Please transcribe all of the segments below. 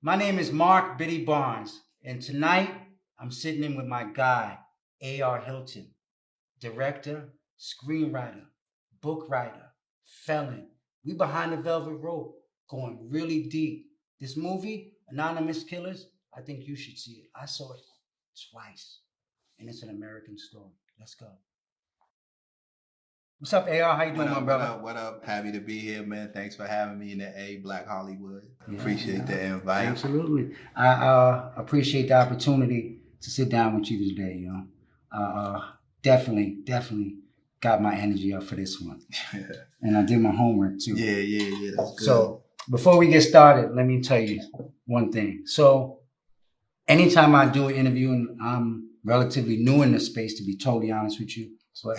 My name is Mark Biddy Barns, and tonight I'm sitting in with my guy, A.R. Hilton, director, screenwriter, book writer, felon. We behind the velvet rope, going really deep. This movie, Anonymous Killers, I think you should see it. I saw it twice, and it's an American story. Let's go. What's up, AR? How you doing, my brother? What up? Happy to be here, man. Thanks for having me in the A Black Hollywood. Yeah, Appreciate the invite. Absolutely. I appreciate the opportunity to sit down with you today, you know. Definitely got my energy up for this one. And I did my homework too. Yeah. That's good. So before we get started, let me tell you one thing. So anytime I do an interview, and I'm relatively new in the space, to be totally honest with you, but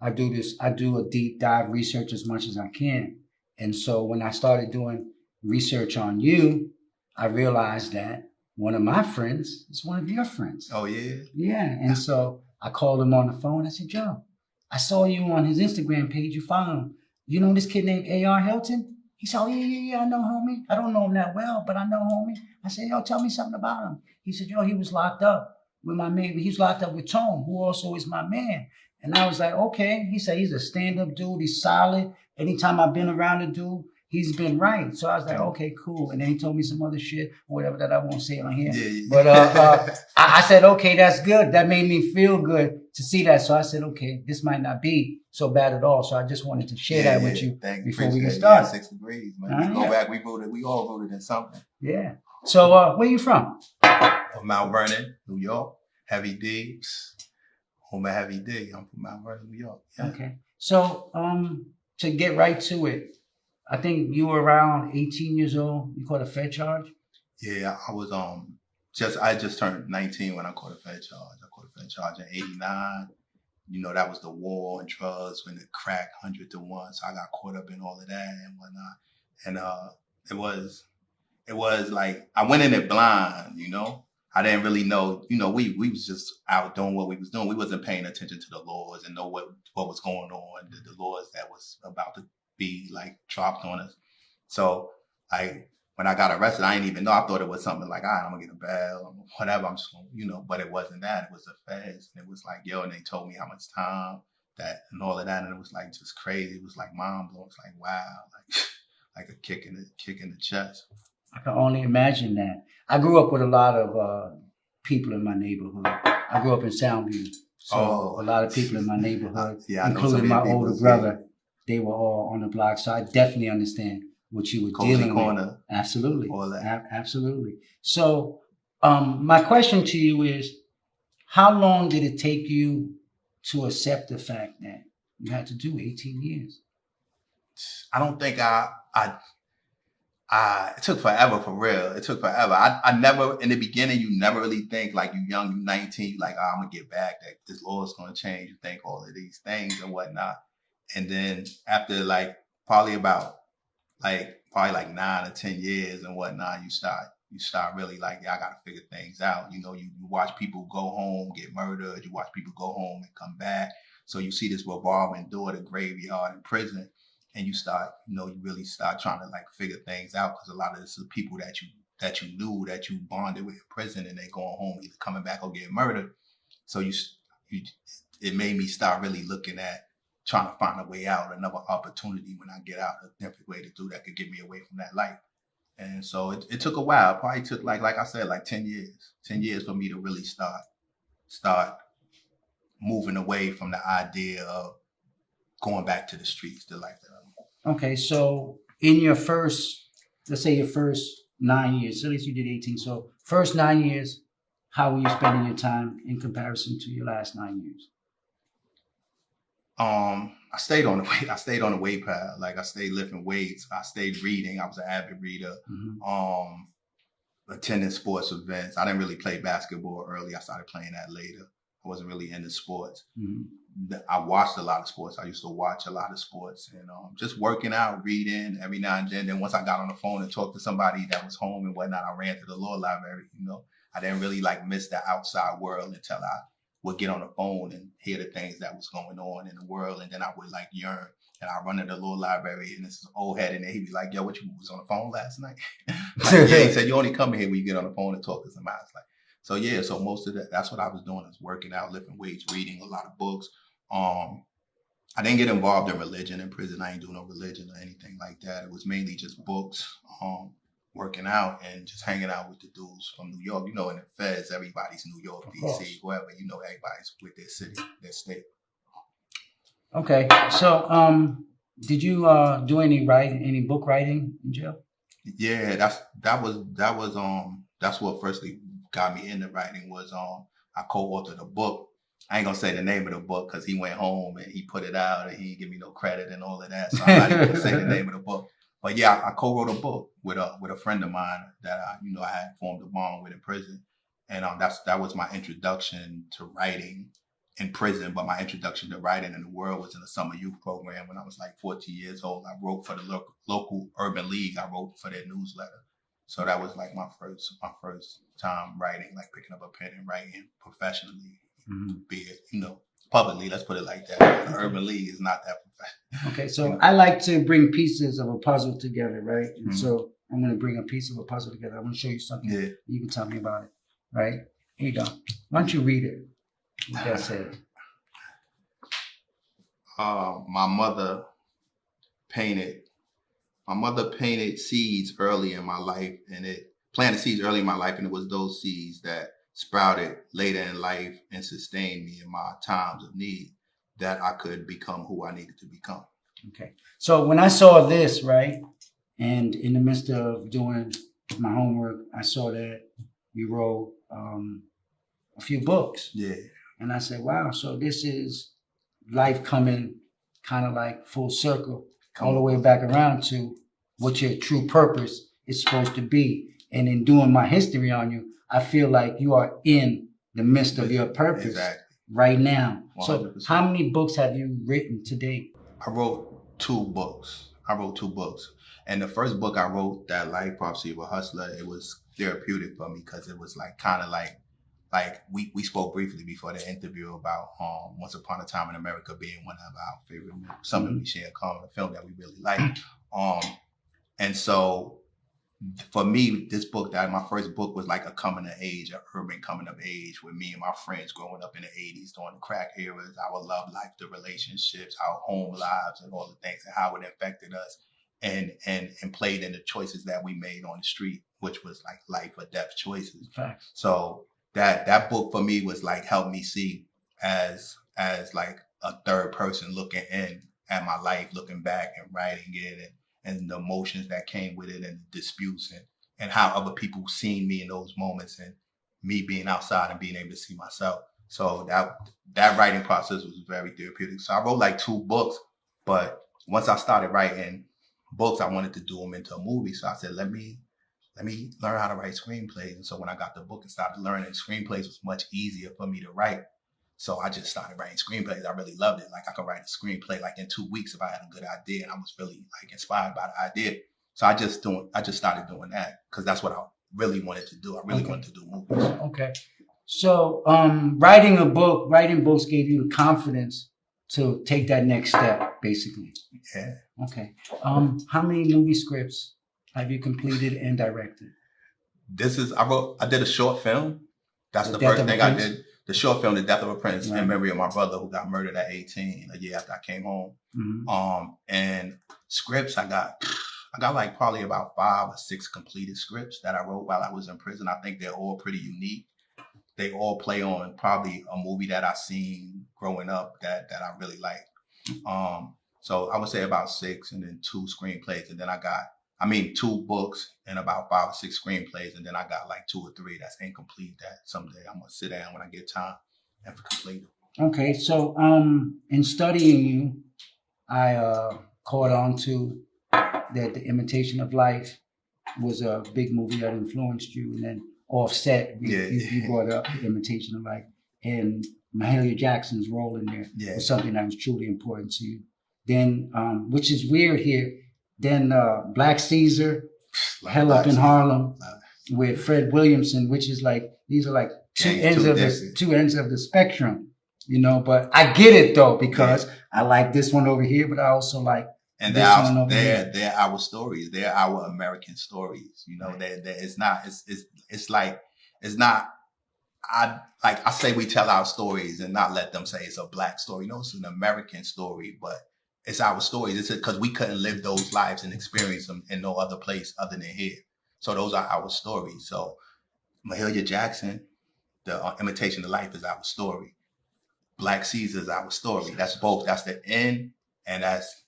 I do a deep dive research as much as I can. And so when I started doing research on you, I realized that one of my friends is one of your friends. Oh, yeah? Yeah. And so I called him on the phone. I said, Joe, I saw you on his Instagram page. You follow him. You know this kid named A.R.Hilton? He said, oh, yeah, I know homie. I don't know him that well, but I know homie. I said, yo, tell me something about him. He said, yo, he was locked up with my man. He was locked up with Tone, who also is my man. And I was like, okay. He said, he's a stand-up dude. He's solid. Anytime I've been around the dude, he's been right. So I was like, okay, cool. And then he told me some other shit, whatever that I won't say on here. Yeah. But I said, okay, that's good. That made me feel good to see that. So I said, okay, this might not be so bad at all. So I just wanted to share that with you before we get started. 6 degrees, man. We go back. We all voted in something. Yeah. So where you from? Mount Vernon, New York. Heavy D. Home of Heavy D. I'm from Mount Vernon, New York. Yeah. Okay. So to get right to it, I think you were around 18 years old. You caught a Fed charge? Yeah, I was I just turned 19 when I caught a Fed charge. I caught a Fed charge in '89. You know, that was the war on drugs when it cracked 100 to 1. So I got caught up in all of that and whatnot. And it was like I went in it blind, you know. I didn't really know, you know, we was just out doing what we was doing. We wasn't paying attention to the laws and know what was going on, the laws that was about to be like dropped on us. So when I got arrested, I didn't even know. I thought it was something like, all right, I'm gonna get a bail or whatever. I'm just gonna, you know, but it wasn't that. It was the feds. And it was like, yo, and they told me how much time that and all of that. And it was like just crazy. It was like mind blowing. It's like, wow, like a kick in the chest. I can only imagine that. I grew up with a lot of people in my neighborhood. I grew up in Soundview. So a lot of people in my neighborhood, including my older brother, they were all on the block. So I definitely understand what you were dealing with. Absolutely. All that. Absolutely. So my question to you is, how long did it take you to accept the fact that you had to do 18 years? I don't think it took forever, for real. It took forever. I never, in the beginning, you never really think like you young, you 19, you like, oh, I'm gonna get back, that this law is gonna change. You think all of these things and whatnot. And then after probably 9 or 10 years and whatnot, you start really like, yeah, I gotta figure things out. You know, you watch people go home, get murdered, you watch people go home and come back. So you see this revolving door, the graveyard in prison. And you really start trying to like figure things out, because a lot of this is people that you knew, that you bonded with in prison, and they going home either coming back or getting murdered. So it made me start really looking at trying to find a way out, another opportunity when I get out, a different way to do that could get me away from that life. And so it took a while. It probably took like I said, like 10 years for me to really start moving away from the idea of going back to the streets, the life that I live. Okay, so in your first 9 years, at least you did 18. So first 9 years, how were you spending your time in comparison to your last 9 years? I stayed on the weight pad. Like I stayed lifting weights. I stayed reading. I was an avid reader. Mm-hmm. Attending sports events. I didn't really play basketball early. I started playing that later. I wasn't really into sports. Mm-hmm. I watched a lot of sports. I used to watch a lot of sports and just working out, reading every now and then. Then once I got on the phone and talked to somebody that was home and whatnot, I ran to the law library. You know, I didn't really like miss the outside world until I would get on the phone and hear the things that was going on in the world, and then I would like yearn. And I run into the little library, and this old head in there. He'd be like, "Yo, what you was on the phone last night?" Like, yeah, he said, "You only come here when you get on the phone and talk to somebody." It's like, so yeah. So most of that's what I was doing, is working out, lifting weights, reading a lot of books. I didn't get involved in religion in prison. I ain't do no religion or anything like that. It was mainly just books, working out, and just hanging out with the dudes from New York. You know, in the feds, everybody's New York, DC, whoever. You know, everybody's with their city, their state. Okay, so did you do any writing, any book writing in jail? Yeah, that's what firstly got me into writing was I co-authored a book. I ain't gonna say the name of the book because he went home and he put it out and he didn't give me no credit and all of that. So I'm not even gonna say the name of the book. But yeah, I co-wrote a book with a friend of mine that I had formed a bond with in prison, and that was my introduction to writing in prison. But my introduction to writing in the world was in the summer youth program when I was like 14 years old. I wrote for the local urban league. I wrote for their newsletter. So that was like my first time writing, like picking up a pen and writing professionally. Be it, publicly, let's put it like that. The urban league is not that professional. Okay, so I like to bring pieces of a puzzle together, right? And so I'm going to bring a piece of a puzzle together. I want to show you something. Yeah. You can tell me about it, right? Here you go. Why don't you read it? What that says? My mother painted seeds early in my life, and it planted seeds early in my life, and it was those seeds that sprouted later in life and sustained me in my times of need, that I could become who I needed to become. Okay. So when I saw this, right, and in the midst of doing my homework, I saw that you wrote a few books. Yeah. And I said, wow, so this is life coming kind of like full circle, all the way back around to what your true purpose is supposed to be. And in doing my history on you, I feel like you are in the midst of your purpose right now. 100%. So how many books have you written to date? I wrote two books. And the first book I wrote, That Life Prophecy of a Hustler, it was therapeutic for me because it was like kind of like we spoke briefly before the interview about Once Upon a Time in America being one of our favorite movies, something we share in common, a film that we really like. And so for me, this book, my first book was like a urban coming of age with me and my friends growing up in the 80s during the crack eras, our love life, the relationships, our home lives and all the things and how it affected us and played in the choices that we made on the street, which was like life or death choices. Facts. So that book for me was like helped me see as like a third person looking in at my life, looking back and writing it and the emotions that came with it and the disputes and how other people seen me in those moments and me being outside and being able to see myself. So that writing process was very therapeutic. So I wrote like two books, but once I started writing books, I wanted to do them into a movie. So I said, let me learn how to write screenplays. And so when I got the book and started learning, screenplays was much easier for me to write. So I just started writing screenplays. I really loved it. Like I could write a screenplay like in 2 weeks if I had a good idea, and I was really like inspired by the idea. So I just started doing that because that's what I really wanted to do. I really wanted to do movies. Okay. So writing books gave you the confidence to take that next step, basically. Yeah. Okay. How many movie scripts have you completed and directed? I did a short film. That's the first thing I did. The short film, The Death of a Prince, in memory of my brother who got murdered at 18, a year after I came home. Mm-hmm. And scripts, I got like probably about 5 or 6 completed scripts that I wrote while I was in prison. I think they're all pretty unique. They all play on probably a movie that I seen growing up that I really like. So I would say about 6 and then 2 screenplays. And then 2 books and about 5 or 6 screenplays. And then I got like 2 or 3 that's incomplete that someday I'm going to sit down when I get time and complete it. Okay. So in studying you, I caught on to that The Imitation of Life was a big movie that influenced you. And then Offset, you brought up The Imitation of Life. And Mahalia Jackson's role in there was something that was truly important to you. Then, which is weird here, then Black Caesar, Hell Up in Harlem with Fred Williamson, which is like, these are like two ends of the spectrum. you know, but I get it though, because I like this one over here, but I also like and this one over here. they're our stories. They're our American stories. You know, it's not. It's like it's not. I say we tell our stories and not let them say it's a black story. No, it's an American story, but it's our stories. It's because we couldn't live those lives and experience them in no other place other than here. So those are our stories. So Mahalia Jackson, the Imitation of Life is our story. Black Caesar is our story. That's both. That's the end, and that's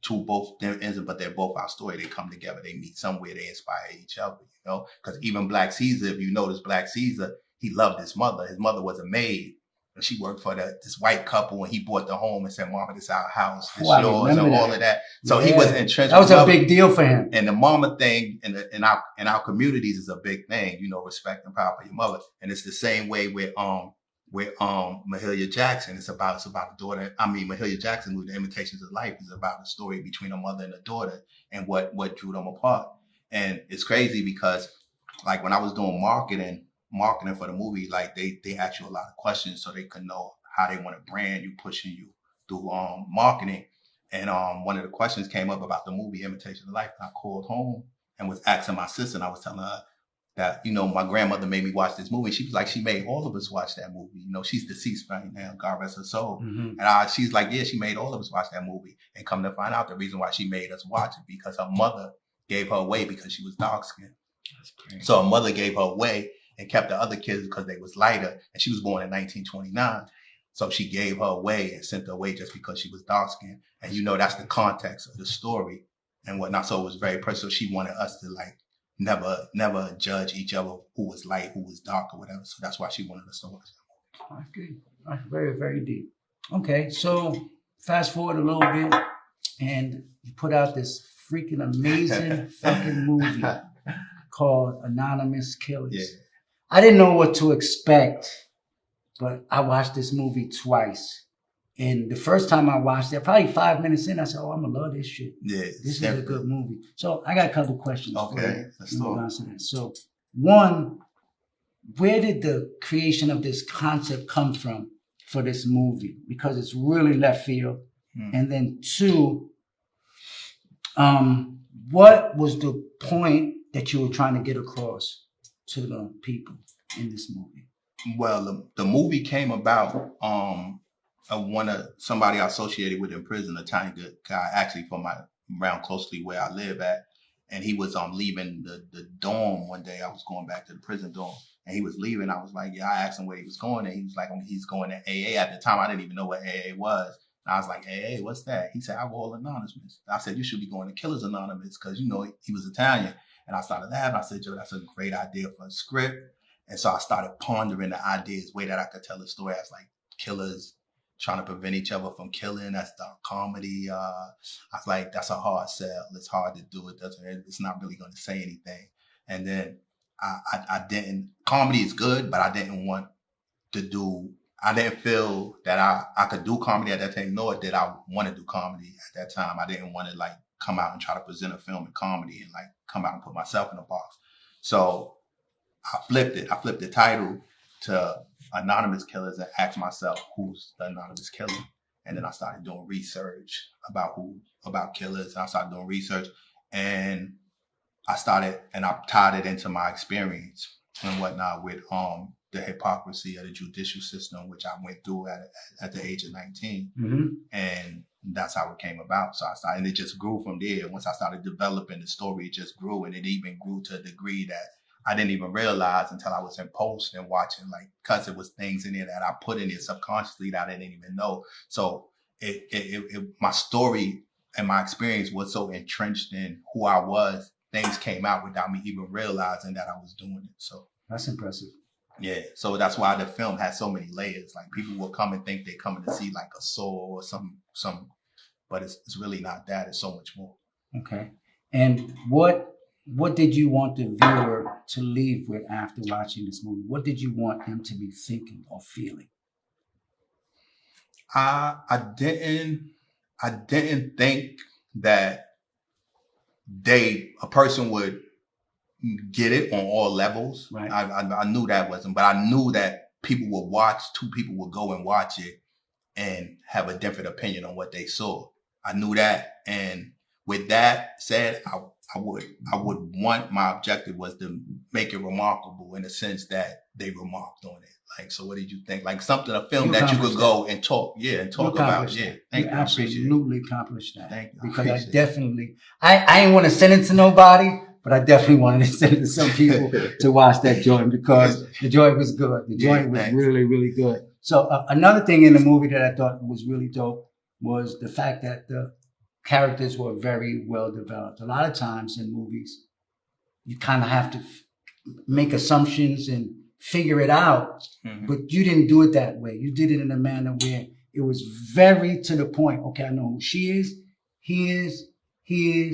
two both their ends, but they're both our story. They come together. They meet somewhere. They inspire each other. You know, because even Black Caesar, if you notice, Black Caesar, he loved his mother. His mother was a maid, and she worked for this white couple. And he bought the home and said, "Mama, this is our house. This yours," and all of that. So he was entrenched. That was a big deal for him. And the mama thing in our communities is a big thing. You know, respect and power for your mother. And it's the same way with Mahalia Jackson. It's about a daughter. I mean, Mahalia Jackson with the Imitations of Life is about a story between a mother and a daughter and what drew them apart. And it's crazy because like when I was doing marketing for the movie, like they asked you a lot of questions so they could know how they want to brand you, pushing you through marketing. And one of the questions came up about the movie Imitation of Life. And I called home and was asking my sister, and I was telling her that, you know, my grandmother made me watch this movie. She was like, she made all of us watch that movie. You know, she's deceased right now, God rest her soul. Mm-hmm. And she's like, yeah, she made all of us watch that movie. And come to find out, the reason why she made us watch it because her mother gave her away because she was dark skinned. So her mother gave her away and kept the other kids because they was lighter. And she was born in 1929. So she gave her away and sent her away just because she was dark skinned. And you know, that's the context of the story and whatnot. So it was very personal. She wanted us to like never judge each other who was light, who was dark or whatever. So that's why she wanted us to watch that movie. That's good. That's very, very deep. Okay, so fast forward a little bit and you put out this freaking amazing fucking movie called Anonymous Killers. Yeah. I didn't know what to expect, but I watched this movie twice. And the first time I watched it, probably 5 minutes in, I said, "Oh, I'm gonna love this shit. Yeah, this is a good movie." So I got a couple questions. Okay, let's talk. So, one, where did the creation of this concept come from for this movie? Because it's really left field. And then two, what was the point that you were trying to get across to the people in this movie? Well, the movie came about. Somebody I associated with in prison, a tiny good guy, actually from around closely where I live at, and he was leaving the dorm one day. I was going back to the prison dorm, and he was leaving. I was like, yeah, I asked him where he was going, and he was like, he's going to AA. At the time, I didn't even know what AA was. And I was like, AA, what's that? He said, Alcohol Anonymous. I said, you should be going to Killers Anonymous because, you know, he was Italian. And I started laughing. I said, Joe, that's a great idea for a script. And so I started pondering the ideas, way that I could tell a story. I was like, killers trying to prevent each other from killing. That's dark comedy. I was like, that's a hard sell. It's hard to do. It's not really going to say anything. And then I didn't, comedy is good, but I didn't feel that I could do comedy at that time, nor did I want to do comedy at that time. I didn't want to like come out and try to present a film in comedy and like come out and put myself in a box. So I flipped it. I flipped the title to Anonymous Killers and asked myself, who's the anonymous killer? And then I started doing research about killers. And I started doing research and I tied it into my experience and whatnot with the hypocrisy of the judicial system, which I went through at the age of 19. Mm-hmm. And that's how it came about. So and it just grew from there. Once I started developing the story, it just grew, and it even grew to a degree that I didn't even realize until I was in post and watching, like, because it was things in there that I put in there subconsciously that I didn't even know. So my story and my experience was so entrenched in who I was. Things came out without me even realizing that I was doing it. So that's impressive. Yeah, so that's why the film has so many layers. Like, people will come and think they're coming to see like a soul or some, but it's really not that. It's so much more. Okay. And what did you want the viewer to leave with after watching this movie? What did you want them to be thinking or feeling? I didn't think that a person would get it on all levels. Right. I knew that wasn't, but I knew that two people would go and watch it and have a different opinion on what they saw. I knew that. And with that said, I would want, my objective was to make it remarkable in the sense that they remarked on it. Like, so what did you think? Like something, a film that you could go and talk, and talk about. Yeah. Thank you. Absolutely accomplished that. Thank you. Because I definitely, I ain't want to send it to nobody, but I definitely wanted to send it to some people to watch that joint because the joint was good. The joint was really, really good. So another thing in the movie that I thought was really dope was the fact that the characters were very well developed. A lot of times in movies, you kind of have to make assumptions and figure it out, but you didn't do it that way. You did it in a manner where it was very to the point. Okay, I know who she is, he is, she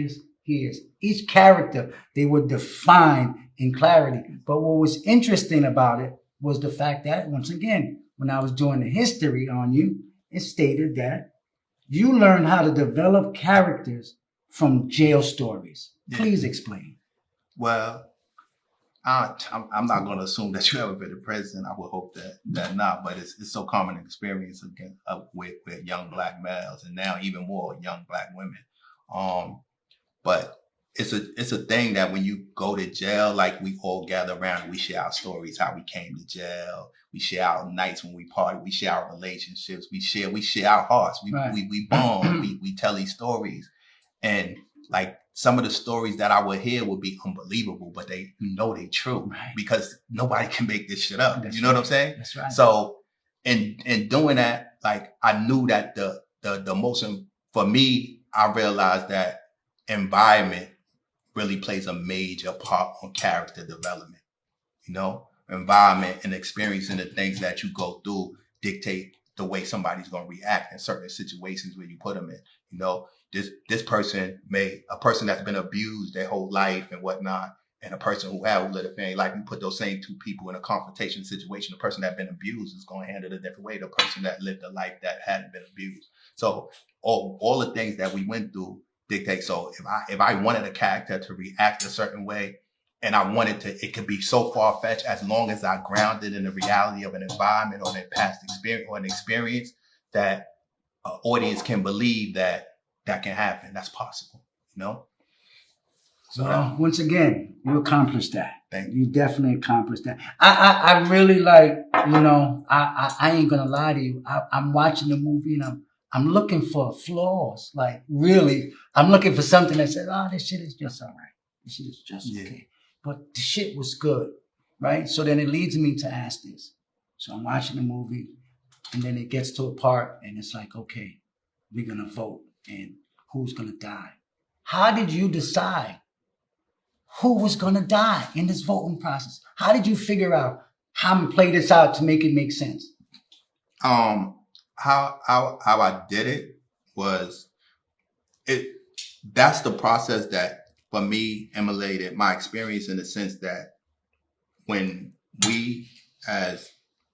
is, he is. Each character, they were defined in clarity. But what was interesting about it was the fact that, once again, when I was doing the history on you, it stated that you learn how to develop characters from jail stories. Please explain. Well, I'm not going to assume that you ever been to prison. I would hope that not, but it's so common experience again with young black males, and now even more young black women. But it's a thing that when you go to jail, like we all gather around and we share our stories, how we came to jail. We share our nights when we party. We share our relationships. We share our hearts. We bond. we tell these stories, and like some of the stories that I would hear would be unbelievable, but they true because nobody can make this shit up. That's what I'm saying? That's right. So in doing that, like I knew that the most, for me, I realized that environment really plays a major part on character development. Environment and experiencing the things that you go through dictate the way somebody's going to react in certain situations where you put them in. This person a person that's been abused their whole life and whatnot, and a person who lived a family life, you put those same two people in a confrontation situation. The person that's been abused is going to handle it a different way. The person that lived a life that hadn't been abused. So all the things that we went through dictate. So if I wanted a character to react a certain way, and I wanted it could be so far-fetched, as long as I grounded in the reality of an environment or an past experience or an experience that an audience can believe that can happen. That's possible, So once again, you accomplished that. Thank you. You definitely accomplished that. I really like, I ain't gonna lie to you. I'm watching the movie and I'm looking for flaws. Like really, I'm looking for something that says, this shit is just all right. This shit is just okay. But the shit was good, right? So then it leads me to ask this. So I'm watching the movie, and then it gets to a part, and it's like, okay, we're gonna vote, and who's gonna die? How did you decide who was gonna die in this voting process? How did you figure out how to play this out to make it make sense? How I did it was that's the process that for me emulated my experience, in the sense that when we as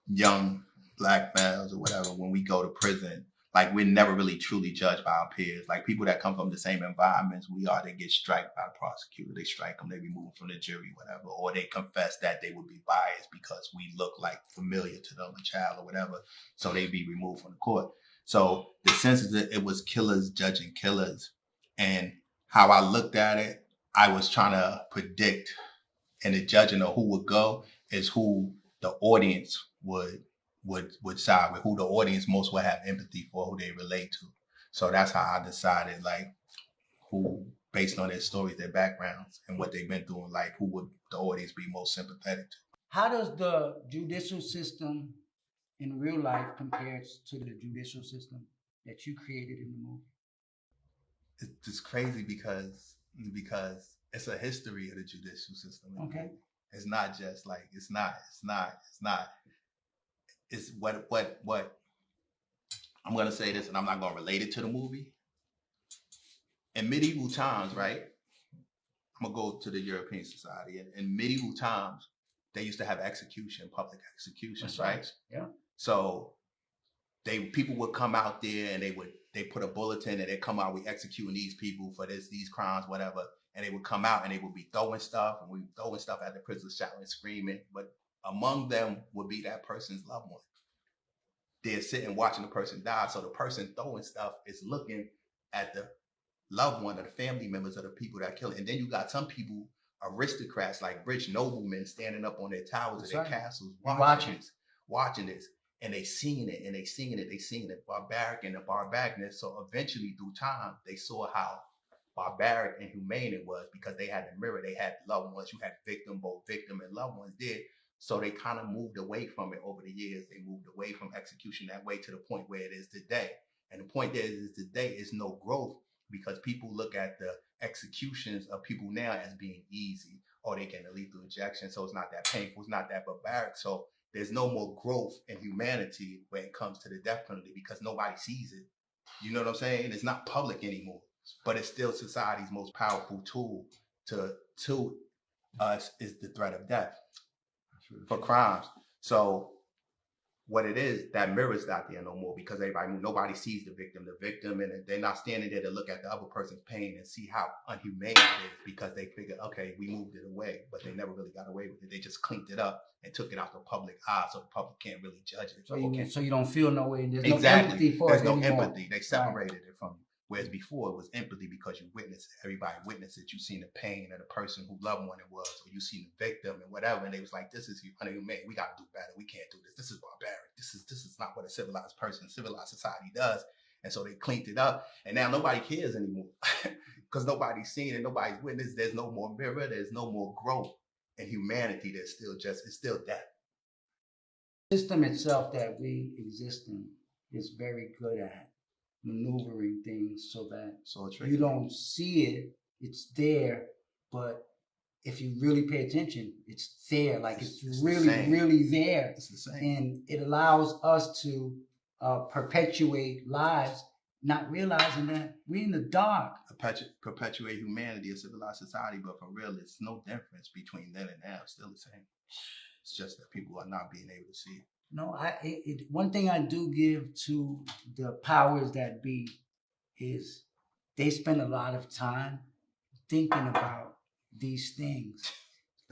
young black males or whatever, when we go to prison, like we're never really truly judged by our peers. Like people that come from the same environments we are, they get striked by the prosecutor. They strike them, they remove them from the jury, whatever, or they confess that they would be biased because we look like familiar to them, a child or whatever. So they be removed from the court. So the sense is that it was killers judging killers, and how I looked at it, I was trying to predict, and the judging of who would go is who the audience would side with, who the audience most would have empathy for, who they relate to. So that's how I decided, like, who, based on their stories, their backgrounds, and what they've been through in life, who would the audience be most sympathetic to. How does the judicial system in real life compare to the judicial system that you created in the movie? It's just crazy because it's a history of the judicial system. Okay. It's not just like, it's what I'm going to say this, and I'm not going to relate it to the movie. In medieval times, right? I'm going to go to the European society. In medieval times, they used to have public executions, right? Yeah. So people would come out there and they put a bulletin and they come out, we executing these people for these crimes, whatever. And they would come out and they would be throwing stuff, and we throwing stuff at the prisoners, shouting and screaming. But among them would be that person's loved one. They're sitting watching the person die. So the person throwing stuff is looking at the loved one or the family members of the people that kill it. And then you got some people, aristocrats like rich noblemen, standing up on their towers of their castles watching this. And they seeing it and they seeing it barbaric and the barbaricness. So eventually through time, they saw how barbaric and humane it was because they had the mirror, they had loved ones, you had both victim and loved ones did. So they kind of moved away from it over the years. They moved away from execution that way to the point where it is today. And the point there is today is no growth because people look at the executions of people now as being easy or they get a lethal injection. So it's not that painful, it's not that barbaric. So there's no more growth in humanity when it comes to the death penalty because nobody sees it. You know what I'm saying? It's not public anymore, but it's still society's most powerful tool to us is the threat of death for crimes. So what it is, that mirror's not there no more because nobody sees the victim, and they're not standing there to look at the other person's pain and see how unhumane it is because they figure, okay, we moved it away, but they never really got away with it. They just cleaned it up and took it out the public eye so the public can't really judge it. So you don't feel no way. There's no empathy for it anymore. There's no empathy. They separated it from you. Whereas before it was empathy because you witnessed it. Everybody witnessed it. You seen the pain of the person who loved one it was, or you seen the victim and whatever. And they was like, "This is unhumane. We got to do better. We can't do this. This is barbaric. This is not what a civilized society does." And so they cleaned it up. And now nobody cares anymore because nobody's seen it. Nobody's witnessed. There's no more mirror. There's no more growth in humanity. There's still it's still death. The system itself that we exist in is very good at maneuvering things so that you don't see it, it's there, but if you really pay attention, it's there. Like it's really there. It's the same. And it allows us to perpetuate lives, not realizing that we're in the dark. Perpetuate humanity, a civilized society, but for real, it's no difference between then and now. It's still the same. It's just that people are not being able to see it. No, one thing I do give to the powers that be is they spend a lot of time thinking about these things.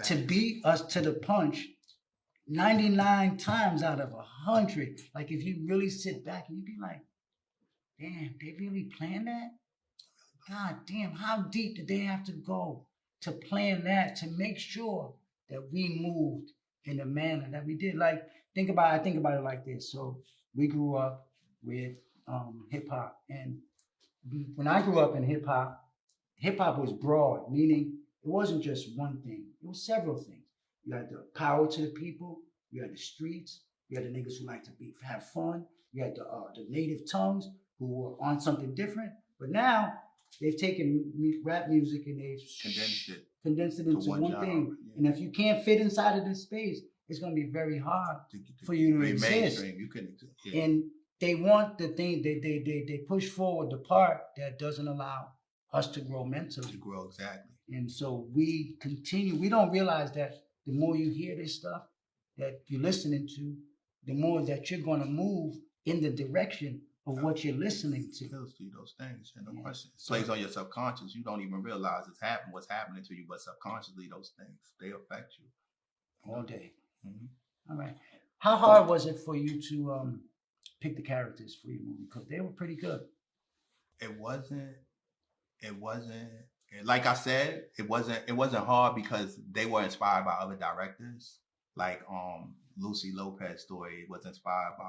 To beat us to the punch 99 times out of 100. Like if you really sit back and you be like, damn, they really planned that? God damn, how deep did they have to go to plan that, to make sure that we moved in the manner that we did? Like, I think about it like this. So we grew up with hip hop, and when I grew up in hip hop was broad, meaning it wasn't just one thing; it was several things. You had the power to the people, you had the streets, you had the niggas who like to have fun, you had the native tongues who were on something different. But now they've taken rap music and they've condensed it into one thing. Yeah. And if you can't fit inside of this space, it's going to be very hard for you to exist. You couldn't exist. Yeah. And they want the thing, they push forward the part that doesn't allow us to grow mentally. To grow, exactly. And so we continue. We don't realize that the more you hear this stuff that you're listening to, the more that you're going to move in the direction of what you're listening to. Those things, and no question. It plays on your subconscious. You don't even realize what's happening to you, but subconsciously those things, they affect you. All day. Mm-hmm. All right. How hard was it for you to pick the characters for your movie? Because they were pretty good. It wasn't, like I said, it wasn't hard because they were inspired by other directors. Like Lucy Lopez's story was inspired by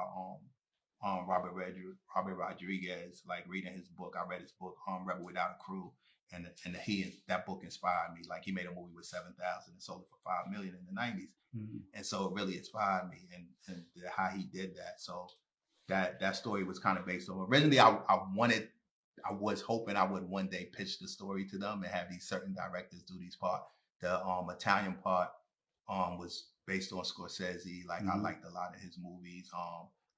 Robert Rodriguez. Like reading his book, I read his book, Rebel Without a Crew, and that book inspired me. Like he made a movie with 7,000 and sold it for $5 million in the 90s, and so it really inspired me and how he did that. So that story was kind of based on. Originally, I was hoping I would one day pitch the story to them and have these certain directors do these parts. The Italian part was based on Scorsese. Like I liked a lot of his movies.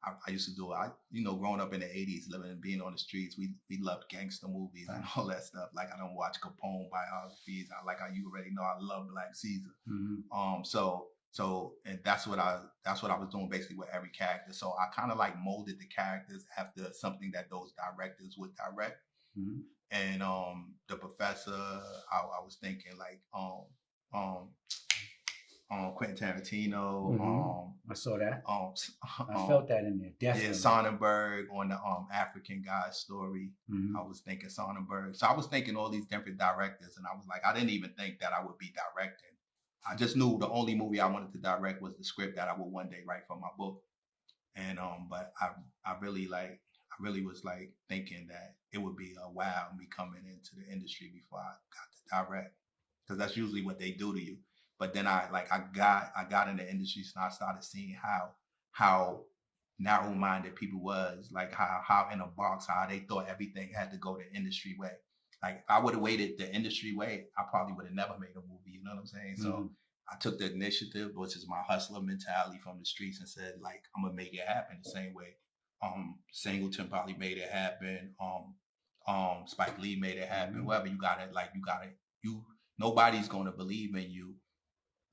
I used to do it. Growing up in the 80s, living and being on the streets, we loved gangster movies and all that stuff. Like I don't watch Capone biographies. You already know I love Black Caesar. So and that's what I was doing basically with every character. So I kind of like molded the characters after something that those directors would direct. And the professor, I was thinking like Quentin Tarantino, I saw that. um, I felt that in there, yeah, definitely. Sonnenberg on the African Guy's Story. Mhm. I was thinking Sonnenberg. So I was thinking all these different directors, and I was like, I didn't even think that I would be directing. I just knew the only movie I wanted to direct was the script that I would one day write for my book. And but I really was like thinking that it would be a wow me coming into the industry before I got to direct, because that's usually what they do to you. But then I got in the industry, so I started seeing how narrow-minded people was, like how in a box, how they thought everything had to go the industry way. Like if I would have waited the industry way, I probably would have never made a movie. You know what I'm saying? So I took the initiative, which is my hustler mentality from the streets, and said, like, I'm gonna make it happen the same way. Singleton probably made it happen. Spike Lee made it happen. Whoever you got it, you nobody's gonna believe in you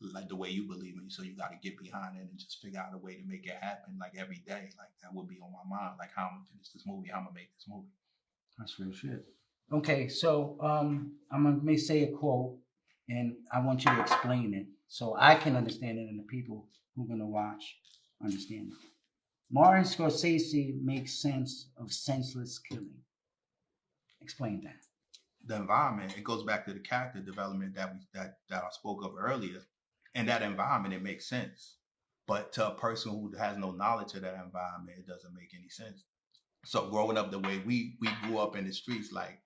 like the way you believe in you. So you got to get behind it and just figure out a way to make it happen. Like every day, like that would be on my mind. Like how I'm gonna finish this movie, how I'm gonna make this movie. That's real shit. Okay, so I'm gonna say a quote, and I want you to explain it so I can understand it, and the people who are gonna watch understand it. Martin Scorsese makes sense of senseless killing. Explain that. The environment, it goes back to the character development that I spoke of earlier. In that environment, it makes sense. But to a person who has no knowledge of that environment, it doesn't make any sense. So growing up the way we grew up in the streets, like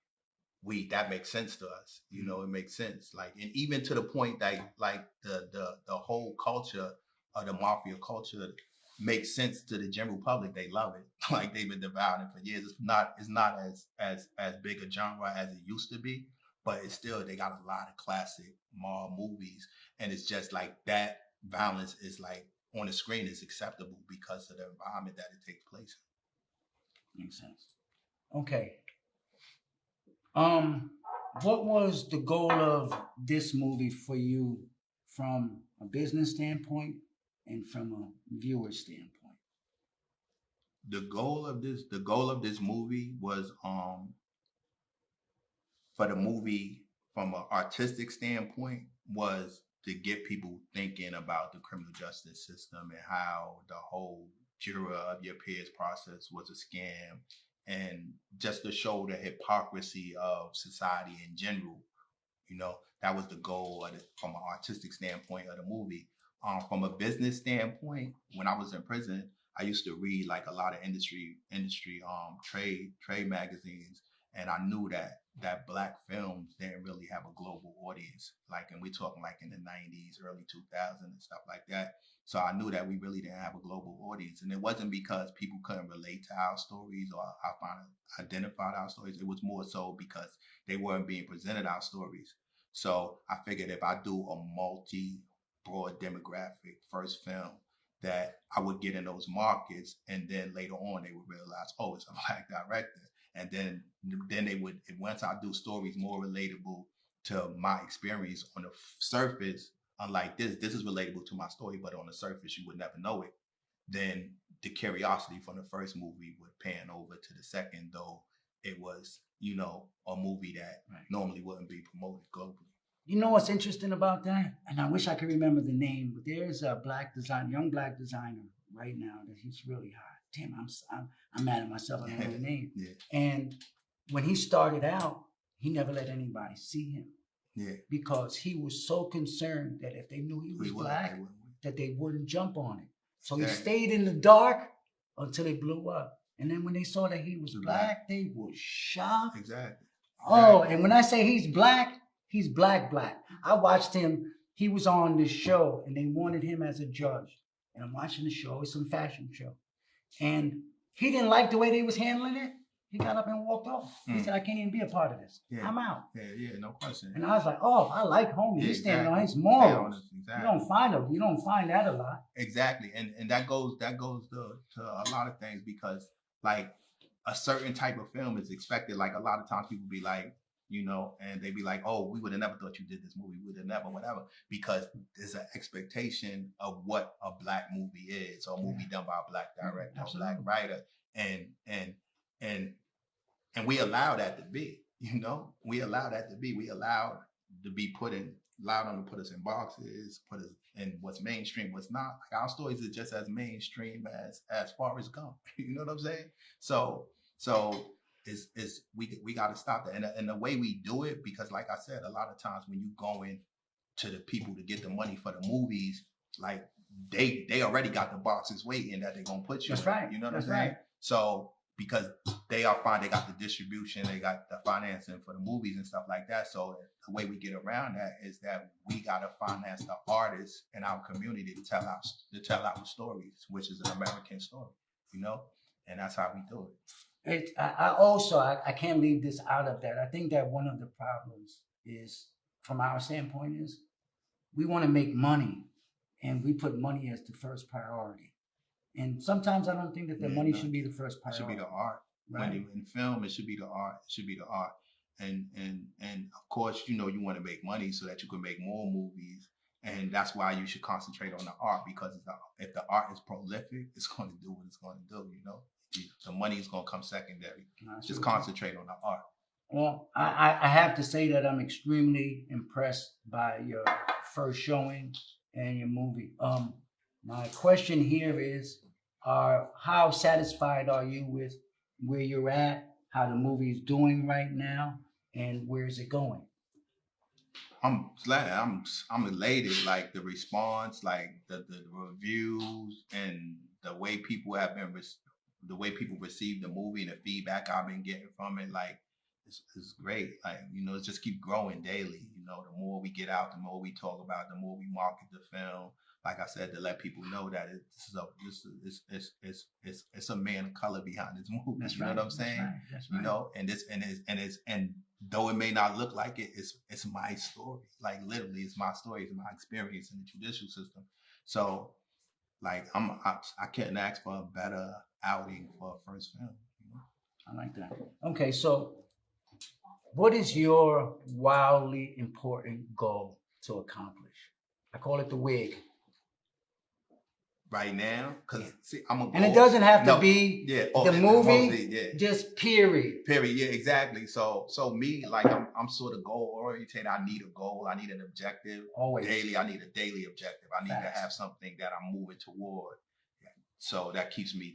that makes sense to us. You know, it makes sense. Like, and even to the point that like the whole culture of the mafia culture makes sense to the general public. They love it. Like they've been devouring it for years. It's not as big a genre as it used to be, but it's still, they got a lot of classic mob movies, and it's just like that violence is like on the screen is acceptable because of the environment that it takes place in. Makes sense. Okay. What was the goal of this movie for you from a business standpoint and from a viewer standpoint? The goal of this movie was for the movie from an artistic standpoint was to get people thinking about the criminal justice system and how the whole juror of your peers process was a scam, and just to show the hypocrisy of society in general. You know, that was the goal of from an artistic standpoint of the movie. From a business standpoint, when I was in prison, I used to read like a lot of industry trade magazines, and I knew that black films didn't really have a global audience. Like, and we're talking like in the 90s, early 2000s and stuff like that. So I knew that we really didn't have a global audience, and it wasn't because people couldn't relate to our stories or identified our stories. It was more so because they weren't being presented our stories. So I figured if I do a broad demographic first film, that I would get in those markets, and then later on they would realize, oh, it's a black director, and then they would, once I do stories more relatable to my experience on the surface, unlike this is relatable to my story, but on the surface you would never know it. Then the curiosity from the first movie would pan over to the second, though it was, a movie that normally wouldn't be promoted globally. You know what's interesting about that? And I wish I could remember the name, but there's a young black designer right now that he's really hot. Damn, I'm mad at myself. I don't know the name. Yeah. And when he started out, he never let anybody see him. Yeah. Because he was so concerned that if they knew he was black, that they wouldn't jump on it. So he stayed in the dark until it blew up. And then when they saw that he was black, they were shocked. Exactly. Oh, and when I say he's black. I watched him. He was on this show, and they wanted him as a judge. And I'm watching the show. It's some fashion show. And he didn't like the way they was handling it. He got up and walked off. He said, I can't even be a part of this. Yeah. I'm out. Yeah, no question. And I was like, oh, I like homie. He's standing on his morals. Exactly. You don't find that a lot. Exactly. And that goes to a lot of things, because like a certain type of film is expected. Like a lot of times people be like, and they be like, oh, we would have never thought you did this movie. We would have never, whatever. Because there's an expectation of what a black movie is, or a movie done by a black director, or a black writer. And we allow that to be, we allow that to be. We allow to be put in allowed them to put us in boxes, put us in what's mainstream, what's not. Like our stories are just as mainstream as Forrest Gump. You know what I'm saying? So is we got to stop that, and the way we do it, because like I said, a lot of times when you go in to the people to get the money for the movies, like they already got the boxes waiting that they're gonna put you. That's in, right. You know what That's I'm saying? right. So because they are fine, they got the distribution, they got the financing for the movies and stuff like that. So the way we get around that is that we gotta finance the artists in our community to tell our stories, which is an American story, you know, and that's how we do it. I can't leave this out of that. I think that one of the problems is, from our standpoint, is we want to make money, and we put money as the first priority. And sometimes I don't think that the money should be the first It priority. should be the art. Right. When you in film, it should be the art. It should be the art. And of course, you know, you want to make money so that you can make more movies. And that's why you should concentrate on the art, because if the art is prolific, it's going to do what it's going to do. You know, the money is going to come secondary. Just concentrate on the art. Well, I have to say that I'm extremely impressed by your first showing and your movie. My question here is, how satisfied are you with where you're at, how the movie is doing right now, and where is it going? I'm glad. I'm elated. Like the response, like the reviews, and the way people have been, the way people receive the movie, and the feedback I've been getting from it. Like it's great. Like, you know, it's just keep growing daily. You know, the more we get out, the more we talk about, the more we market the film. Like I said, to let people know that it's a man of color behind this movie. That's you right. know what I'm saying? That's right. You know, and though it may not look like it, it's my story. Like literally, it's my story. It's my experience in the judicial system. So, like, I couldn't ask for a better outing for a first film. You know? I like that. Okay, so what is your wildly important goal to accomplish? I call it the wig. Right now, because see, I'm a goal. And it doesn't have to be the movie, just period. Period. Yeah, exactly. So me, like, I'm sort of goal oriented. I need a goal. I need an objective. Always. Daily, I need a daily objective. I need to have something that I'm moving toward. So that keeps me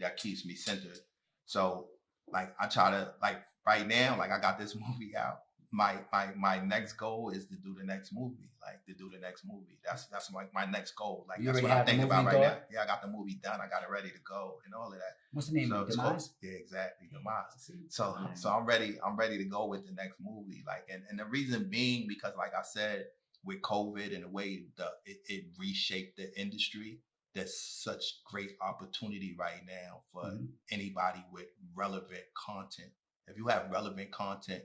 centered. So like I try to, like, right now, like I got this movie out. My next goal is to do the next movie. Like to do the next movie. That's like my next goal. Like that's what I'm thinking about right now. Yeah, I got the movie done. I got it ready to go and all of that. What's the name of it? Demise? Yeah, exactly. Demise. So I'm ready to go with the next movie. Like and the reason being, because like I said, with COVID and the way it reshaped the industry, there's such great opportunity right now for anybody with relevant content. If you have relevant content,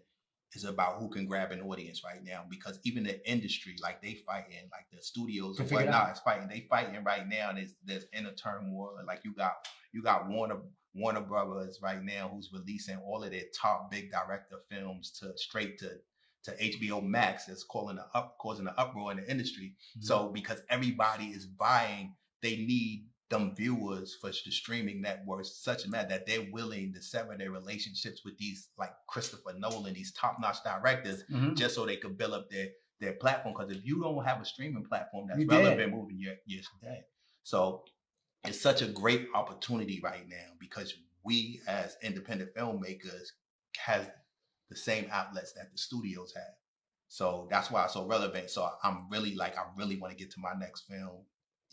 it's about who can grab an audience right now, because even the industry, like they fighting, like the studios and whatnot is fighting. They fighting right now, and there's inner turmoil. Like you got Warner Brothers right now, who's releasing all of their top big director films straight to HBO Max. That's causing an uproar in the industry. So because everybody is buying, they need them viewers for the streaming networks such that they're willing to sever their relationships with these, like Christopher Nolan, these top-notch directors, just so they could build up their platform. Because if you don't have a streaming platform that's relevant moving, you're dead. So it's such a great opportunity right now, because we as independent filmmakers has the same outlets that the studios have. So that's why it's so relevant. So I really want to get to my next film.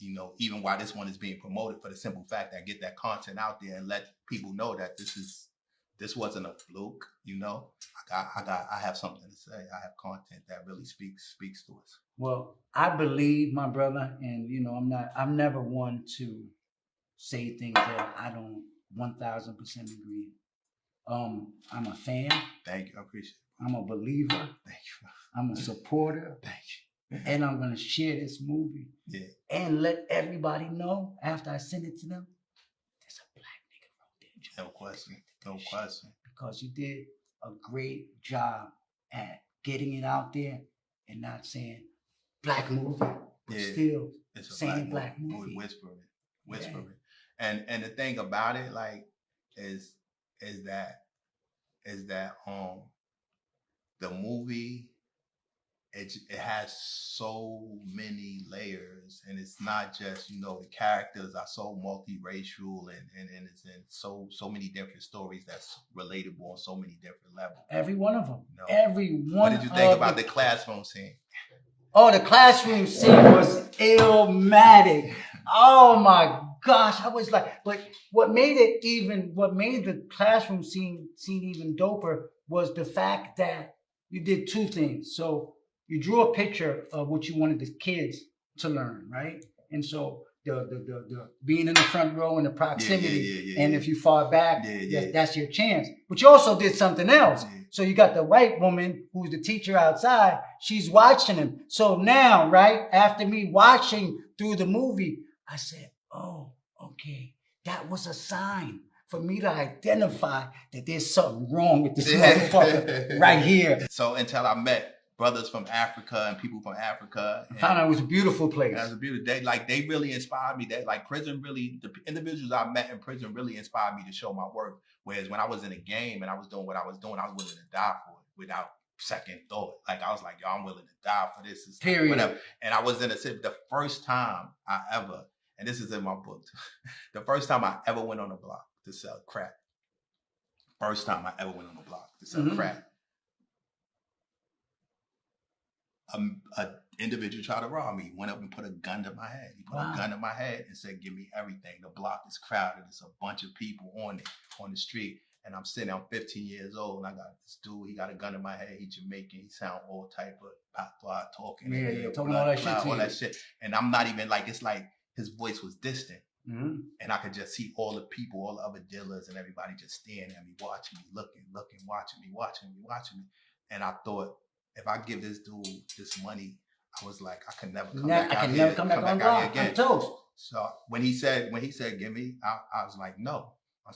You know, even while this one is being promoted, for the simple fact that I get that content out there and let people know that this wasn't a fluke. You know, I have something to say. I have content that really speaks to us. Well, I believe, my brother, and you know, I'm never one to say things that I don't 1,000% agree. I'm a fan. Thank you. I appreciate it. I'm a believer. Thank you. I'm a supporter. Thank you. And I'm going to share this movie and let everybody know after I send it to them, there's a black nigga wrote that. No question. No question. Because you did a great job at getting it out there and not saying black movie, but still saying black movie. Whispering. Yeah. And the thing about it, like, is that the movie it has so many layers, and it's not just the characters are so multiracial, and it's in so many different stories that's relatable on so many different levels. Every one of them. Every one. What did you think about the classroom scene? Oh, the classroom scene was illmatic. Oh my gosh, I was like, but what made the classroom scene even doper was the fact that you did two things. So you drew a picture of what you wanted the kids to learn, right? And so the being in the front row and the proximity, and if you fall back, that's your chance. But you also did something else. So you got the white woman who's the teacher outside. She's watching him. So now, right after me watching through the movie, I said, "Oh, okay, that was a sign for me to identify that there's something wrong with this motherfucker right here." So until I met brothers from Africa and people from Africa, I found out it was a beautiful place. It was a beautiful. They really inspired me. That like prison really, the individuals I met in prison really inspired me to show my work. Whereas when I was in a game and I was doing what I was doing, I was willing to die for it without second thought. Like I was like, yo, I'm willing to die for this. Period. Whatever. And I was in a city. The first time I ever, and this is in my book, the first time I ever went on a block to sell crack. First time I ever went on a block to sell crack. A individual tried to rob me, went up and put a gun to my head. He put a gun to my head and said, "Give me everything. The block is crowded. There's a bunch of people on the street." And I'm sitting, I'm 15 years old, and I got this dude, he got a gun in my head. He Jamaican. He sound all type of patois talking. Talking all that shit. All that shit. And I'm not even like, it's like his voice was distant. And I could just see all the people, all the other dealers and everybody just staring at me, watching me, looking, watching me. And I thought, if I give this dude this money, I was like, I can never come back out here again. I'm toast. So when he said, give me, I was like, no. I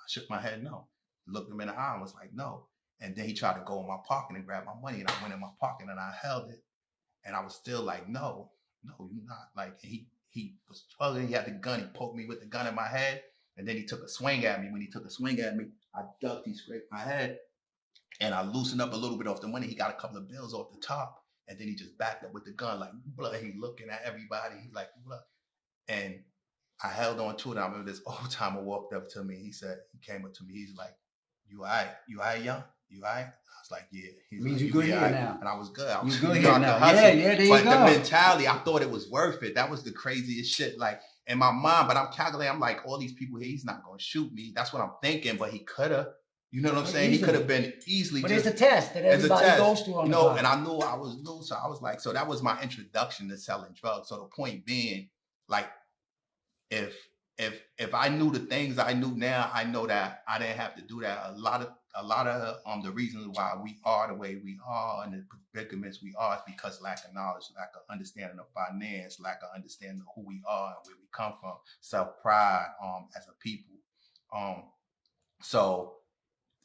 shook my head, no. Looked him in the eye and was like, no. And then he tried to go in my pocket and grab my money, and I went in my pocket and I held it. And I was still like, no, you're not. Like, he was struggling. He had the gun. He poked me with the gun in my head. And then he took a swing at me. When he took a swing at me, I ducked. He scraped my head. And I loosened up a little bit off the money. He got a couple of bills off the top. And then he just backed up with the gun, like, blood. He looking at everybody. He's like, blood. And I held on to it. I remember this old timer walked up to me. He came up to me. He's like, "You all right? You all right, young? You all right?" I was like, "Yeah." He means you good here now. And I was good. I was good here now. There you go. But the mentality, I thought it was worth it. That was the craziest shit. Like in my mind, but I'm calculating. I'm like, all these people here, he's not going to shoot me. That's what I'm thinking. But he could have. You know what I'm saying? He could have been easily. But it's a test that everybody goes through on the block. And I knew I was new, so I was like, so that was my introduction to selling drugs. So the point being, like, if I knew the things I knew now, I know that I didn't have to do that. A lot of the reasons why we are the way we are and the predicaments we are is because lack of knowledge, lack of understanding of finance, lack of understanding of who we are and where we come from, self-pride as a people. So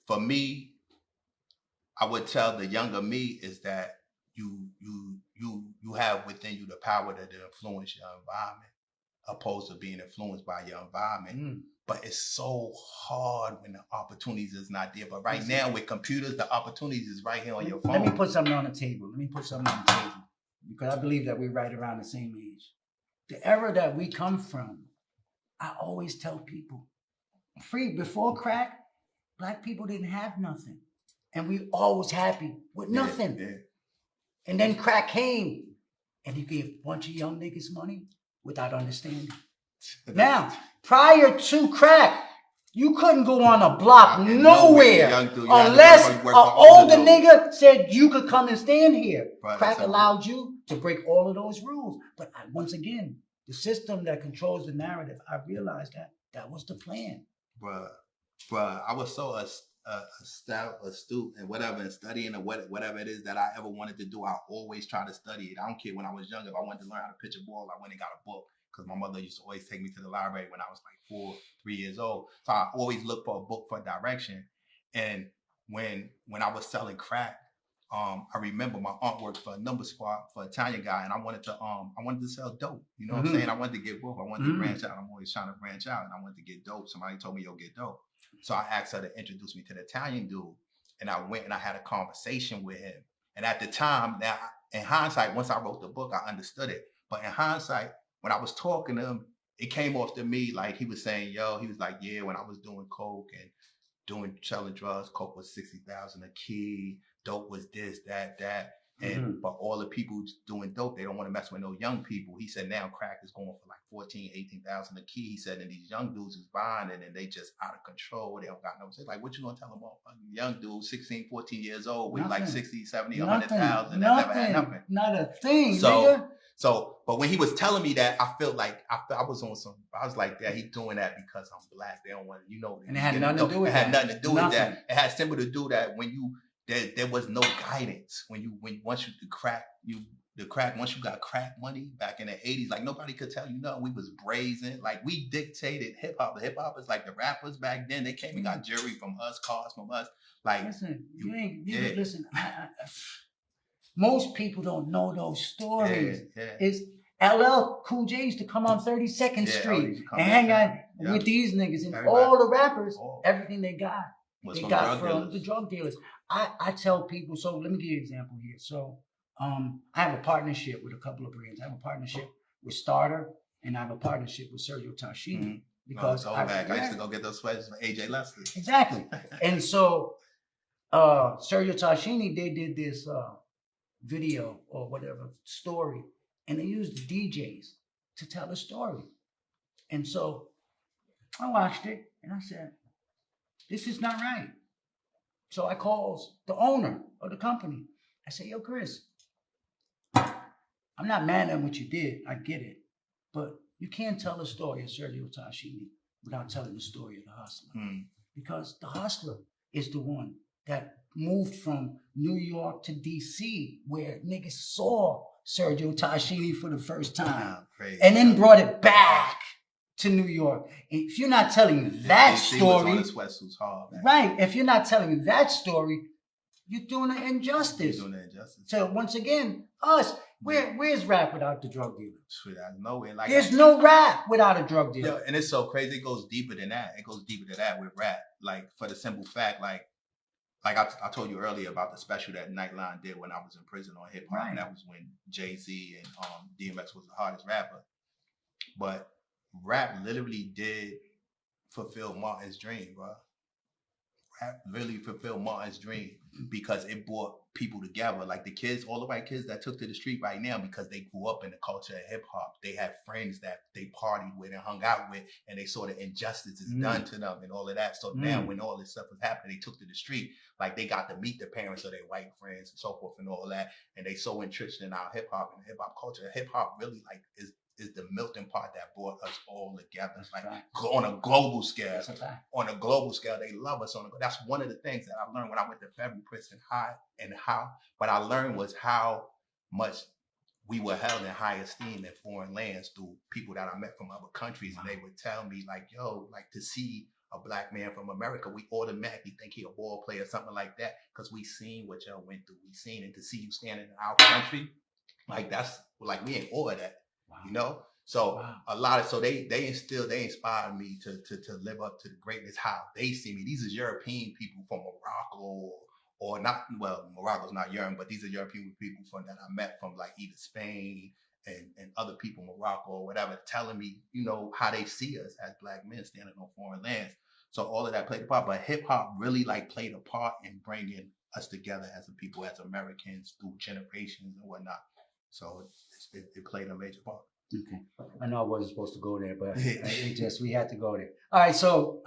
for me, I would tell the younger me is that you have within you the power to influence your environment, opposed to being influenced by your environment. But it's so hard when the opportunities is not there. But right now with computers, the opportunities is right here on your phone. Let me put something on the table. Because I believe that we're right around the same age. The era that we come from, I always tell people, before crack, Black people didn't have nothing. And we always happy with nothing. Yeah. And then crack came, and he gave a bunch of young niggas money without understanding. Now, prior to crack, you couldn't go on a block nowhere unless an older nigga said you could come and stand here. Crack allowed you to break all of those rules. But once again, the system that controls the narrative, I realized that was the plan. Bruh, I was so astute and whatever, and studying or whatever it is that I ever wanted to do, I always try to study it. I don't care when I was younger. If I wanted to learn how to pitch a ball, I went and got a book because my mother used to always take me to the library when I was like 3 years old. So I always looked for a book for direction. And when I was selling crack, I remember my aunt worked for a number spot for an Italian guy, and I wanted to sell dope. You know what I'm saying? I wanted to get both. I wanted to branch out. I'm always trying to branch out, and I wanted to get dope. Somebody told me, "Yo, get dope." So I asked her to introduce me to the Italian dude, and I went and I had a conversation with him. And at the time, now in hindsight, once I wrote the book, I understood it. But in hindsight, when I was talking to him, it came off to me like he was saying, yo, he was like, yeah, when I was doing coke and selling drugs, coke was 60,000 a key, dope was this, that. And but all the people doing dope, they don't want to mess with no young people. He said now crack is going for like 14, 18,000 a key. He said, and these young dudes is buying it and they just out of control. They don't got no sense. Like, what you gonna tell them all? Young dude, 16, 14 years old with like 60, 70, 100,000 that never had nothing. Not a thing, so, nigga. So, but when he was telling me that, I felt like I was on some. I was like, "Yeah, he's doing that because I'm black. They don't want, you know." And it had nothing to do with that. It had nothing to do with that. It had simply to do that when you there was no guidance when once you once you got crack money back in the 80s, like nobody could tell you nothing. We was brazen, like we dictated hip hop. The hip hop is like the rappers back then. They came and got jury from us, cars from us. Like listen, listen. Most people don't know those stories. It's LL Cool J used to come on 32nd Street and hang out with these niggas, and all the rappers, everything they got from the drug dealers. I tell people, so let me give you an example here. So I have a partnership with a couple of brands. I have a partnership with Starter, and I have a partnership with Sergio Tashini. Because I used to go get those sweaters from AJ Lester. Exactly. And so Sergio Tashini, they did this video or whatever story, and they used the DJs to tell a story. And so I watched it and I said, this is not right. So I calls the owner of the company. I said, yo, Chris, I'm not mad at what you did. I get it. But you can't tell the story of Sergio Tashini without telling the story of the hustler. Because the hustler is the one that moved from New York to DC, where niggas saw Sergio Tashini for the first time, and then brought it back to New York. If you're not telling that story, right? If you're not telling that story, you're doing an injustice. So once again, where's rap without the drug dealer? Nowhere. There's no rap without a drug dealer. And it's so crazy. It goes deeper than that. It goes deeper than that with rap. Like for the simple fact, like I told you earlier about the special that Nightline did when I was in prison on hip hop, right. And that was when Jay-Z and DMX was the hardest rapper. But rap literally did fulfill Martin's dream, bro. Rap really fulfilled Martin's dream because it brought people together. Like the kids, all the white kids that took to the street right now because they grew up in the culture of hip hop. They had friends that they partied with and hung out with, and they saw the injustices done to them and all of that. So now when all this stuff was happening, they took to the street. Like they got to meet the parents of their white friends and so forth and all that. And they so entrenched in our hip hop and hip hop culture. Hip hop really like is the melting pot that brought us all together. Like on a global scale. On a global scale, they love us. That's one of the things that I learned when I went to federal prison. What I learned was how much we were held in high esteem in foreign lands through people that I met from other countries. And they would tell me like, yo, like to see a black man from America, we automatically think he a ball player or something like that. Because we seen what y'all went through. We seen it. To see you standing in our country, like that's like we in awe of that. You know, so a lot of they inspired me to live up to the greatness how they see me. These are European people from Morocco or not. Well, Morocco's not Europe, but these are European people from that I met from like either Spain and other people, Morocco or whatever, telling me, you know, how they see us as black men standing on foreign lands. So all of that played a part, but hip hop really like played a part in bringing us together as a people, as Americans through generations and whatnot. So it played a major part. Okay, I know I wasn't supposed to go there, but we had to go there. All right, so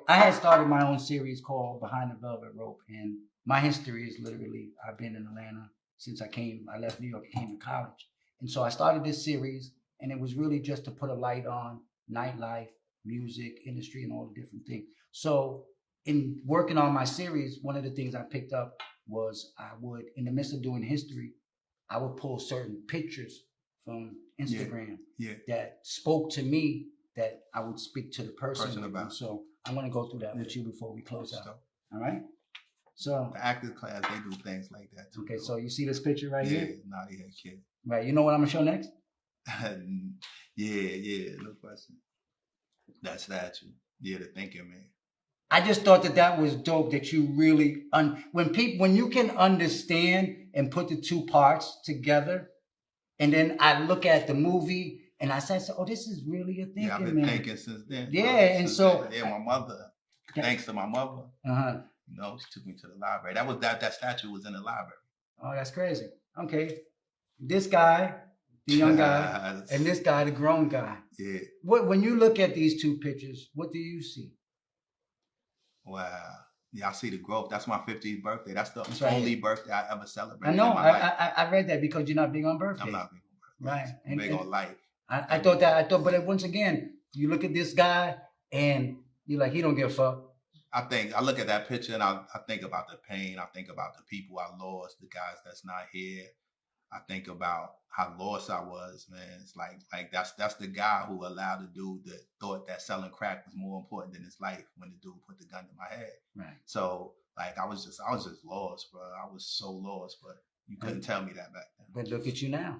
I had started my own series called Behind the Velvet Rope, and my history is literally I've been in Atlanta since I left New York, came to college, and so I started this series, and it was really just to put a light on nightlife, music industry, and all the different things. So in working on my series, one of the things I picked up was I would, in the midst of doing history, I would pull certain pictures from Instagram that spoke to me that I would speak to the person about. So I'm going to go through that with you before we close out. All right? So the actors class, they do things like that too. Okay, so you see this picture right here? Yeah, naughty head kid. Right, you know what I'm going to show next? yeah, no question. That statue. Yeah, the thinking man. I just thought that was dope. That you really when you can understand and put the two parts together, and then I look at the movie and I said, "Oh, this is really a thinking Yeah, I've been man." thinking since then. Yeah, and since so then. Yeah, my mother. Thanks to my mother, you know, she took me to the library. That statue was in the library. Oh, that's crazy. Okay, this guy, the young guy, and this guy, the grown guy. Yeah. When you look at these two pictures, what do you see? Wow. Yeah, I see the growth. That's my 50th birthday. That's the right only here. birthday I ever celebrated. I know. In my life. I read that because you're not big on birthdays. I'm not big on birthdays. Right. I'm big on life. I thought, but once again, you look at this guy and you're like, he don't give a fuck. I look at that picture and I think about the pain. I think about the people I lost, the guys that's not here. I think about how lost I was, man. It's like that's the guy who allowed the dude that thought that selling crack was more important than his life when the dude put the gun to my head. Right. So like I was just lost, bro. I was so lost, but you couldn't tell me that back then. But look at you now.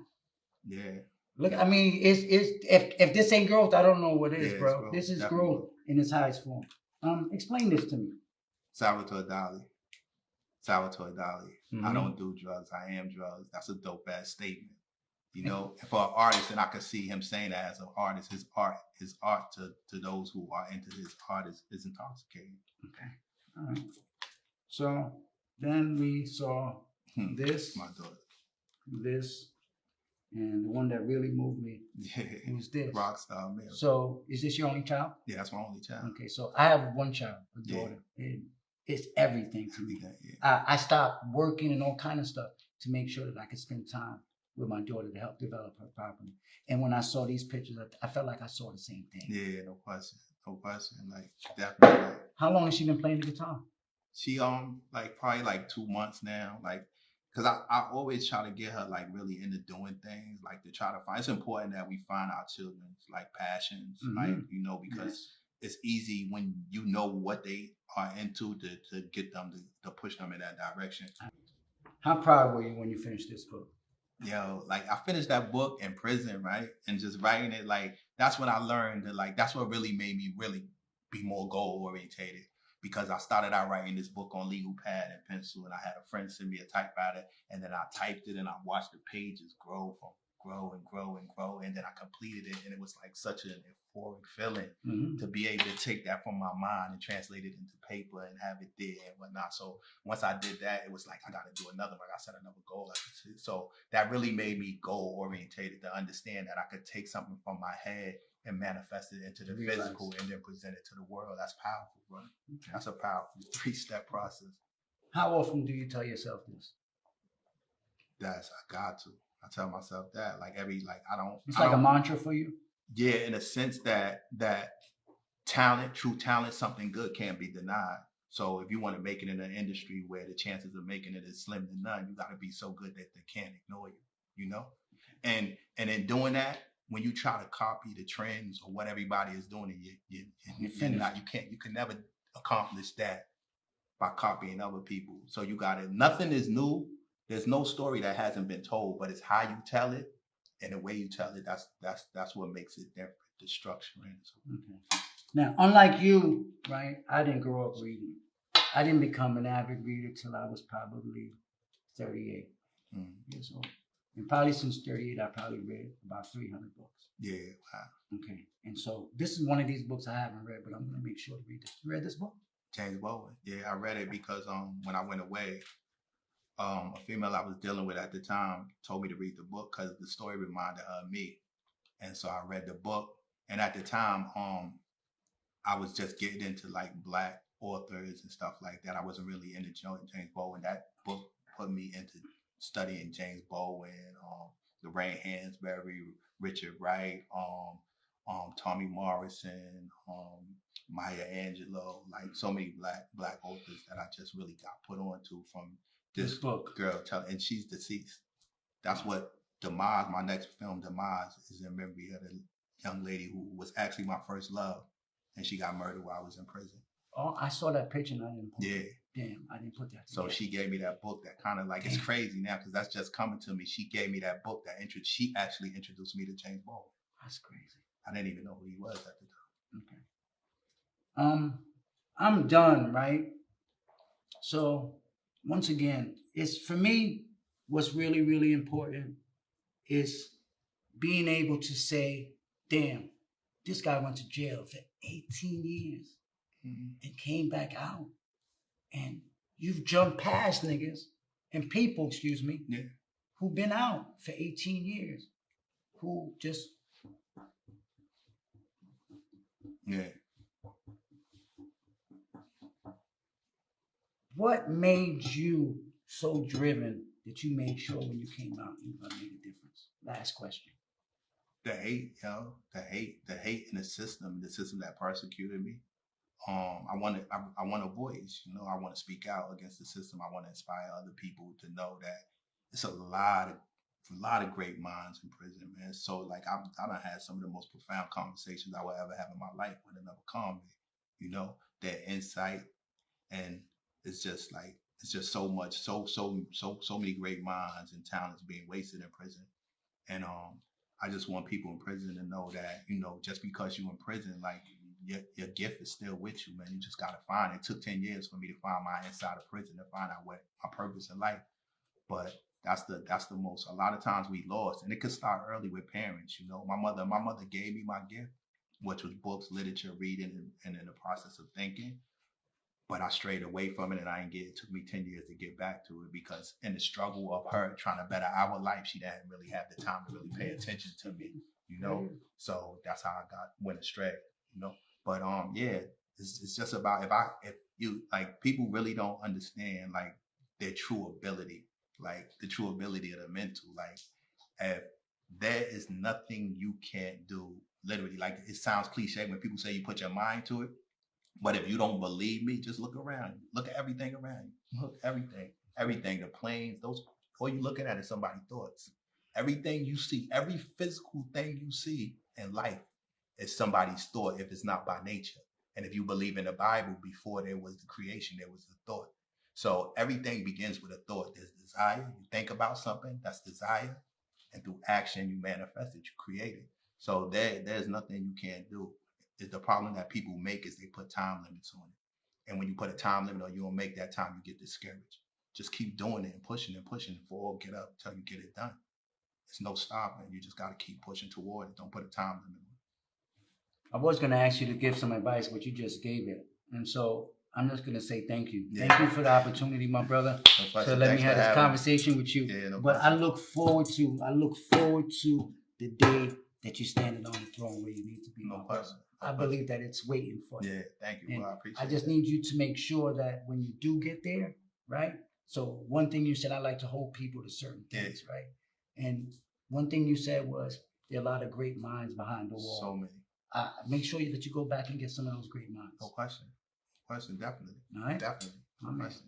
Yeah. Look, I mean, it's if this ain't growth, I don't know what is, bro. Growth. This is Definitely growth in its highest form. Explain this to me. Salvatore Dali. I don't do drugs. I am drugs. That's a dope ass statement. You know, and for an artist, and I could see him saying that as an artist, his art to those who are into his art is intoxicating. Okay. All right. So then we saw this, my daughter, this, and the one that really moved me was this. Rockstar Male. So is this your only child? Yeah, that's my only child. Okay, so I have one child, a daughter. Yeah. It's everything to me. Yeah. I stopped working and all kind of stuff to make sure that I could spend time with my daughter to help develop her properly. And when I saw these pictures, I felt like I saw the same thing. Yeah, no question. Like definitely. How long has she been playing the guitar? She like probably like 2 months now. Like, cause I always try to get her like really into doing things, like to try to find. It's important that we find our children's like passions, like you know, because it's easy when you know what they are into to get them to push them in that direction. How proud were you when you finished this book? Yo, like I finished that book in prison, right? And just writing it, like that's when I learned that like that's what really made me really be more goal orientated. Because I started out writing this book on legal pad and pencil, and I had a friend send me a typewriter, and then I typed it and I watched the pages grow, and then I completed it, and it was like such an euphoric feeling to be able to take that from my mind and translate it into paper and have it there and whatnot. So once I did that, it was like I got to do another one. I set another goal. So that really made me goal orientated to understand that I could take something from my head and manifest it into the physical and then present it to the world. That's powerful, bro. Okay. That's a powerful 3-step process. How often do you tell yourself this? I got to. I tell myself that like I don't. It's like a mantra for you. Yeah, in a sense that talent, true talent, something good can't be denied. So if you want to make it in an industry where the chances of making it is slim to none, you got to be so good that they can't ignore you. You know, and in doing that, when you try to copy the trends or what everybody is doing, you can never accomplish that by copying other people. So you got it. Nothing is new. There's no story that hasn't been told, but it's how you tell it and the way you tell it. That's what makes it different. The structure. Okay. Now, unlike you, right? I didn't grow up reading. I didn't become an avid reader till I was probably 38 years old. And probably since 38, I probably read about 300 books. Yeah, wow. Okay. And so this is one of these books I haven't read, but I'm going to make sure to read this. You read this book? James Bowen. Yeah, I read it because when I went away, a female I was dealing with at the time told me to read the book because the story reminded her of me. And so I read the book. And at the time, I was just getting into like Black authors and stuff like that. I wasn't really into James Bowen. That book put me into studying James Bowen, Lorraine Hansberry, Richard Wright, Tommy Morrison, Maya Angelou, like so many black authors that I just really got put on to from this book. Girl, and she's deceased. That's what Demise, my next film, Demise, is in memory of the young lady who was actually my first love, and she got murdered while I was in prison. Oh, I saw that picture and I didn't put it. Damn, I didn't put that together. So she gave me that book that kind of like, it's crazy now because that's just coming to me. She gave me that book she actually introduced me to James Bowen. That's crazy. I didn't even know who he was at the time. Okay. I'm done, right? So once again, it's for me, what's really, really important is being able to say, damn, this guy went to jail for 18 years and came back out. And you've jumped past niggas and people, excuse me, Yeah. who've been out for 18 years, who just Yeah. what made you so driven that you made sure when you came out you were gonna make a difference? Last question. The hate, the hate in the system that persecuted me. I want a voice, I want to speak out against the system. I want to inspire other people to know that it's a lot of great minds in prison, man. So like I done had some of the most profound conversations I will ever have in my life with another convict, their insight, and it's just so much, so many great minds and talents being wasted in prison. And I just want people in prison to know that, just because you're in prison, like your gift is still with you, man. You just gotta find it. It took 10 years for me to find my inside of prison to find out what my purpose in life. But that's the most, a lot of times we lost. And it could start early with parents, My mother gave me my gift, which was books, literature, reading, and in the process of thinking. But I strayed away from it, and I didn't get it. It took me 10 years to get back to it, because in the struggle of her trying to better our life, she didn't really have the time to really pay attention to me, So that's how I went astray, But yeah, it's just about if you like, people really don't understand like their true ability, like the true ability of the mental. Like, if there is nothing you can't do, literally, like it sounds cliche when people say you put your mind to it. But if you don't believe me, just look around. Look at everything around you. Look, everything, the planes, those, all you looking at is somebody's thoughts. Everything you see, every physical thing you see in life is somebody's thought, if it's not by nature. And if you believe in the Bible, before there was the creation, there was the thought. So everything begins with a thought. There's desire. You think about something, that's desire. And through action, you manifest it, you create it. So there's nothing you can't do. Is the problem that people make is they put time limits on it. And when you put a time limit on, you don't make that time, you get discouraged. Just keep doing it and pushing for get up until you get it done. There's no stopping. You just got to keep pushing toward it. Don't put a time limit on it. I was going to ask you to give some advice, but you just gave it. And so I'm just going to say thank you. Yeah. Thank you for the opportunity, my brother, to let me have this conversation with you. Yeah, but I look forward to the day that you're standing on the throne where you need to be. No question. I believe that it's waiting for you. Yeah, thank you. Well, I appreciate it. I just need you to make sure that when you do get there, right? So one thing you said, I like to hold people to certain things, right? And one thing you said was there are a lot of great minds behind the wall. So many. Make sure that you go back and get some of those great minds. No question. Definitely. All right? Definitely. No question.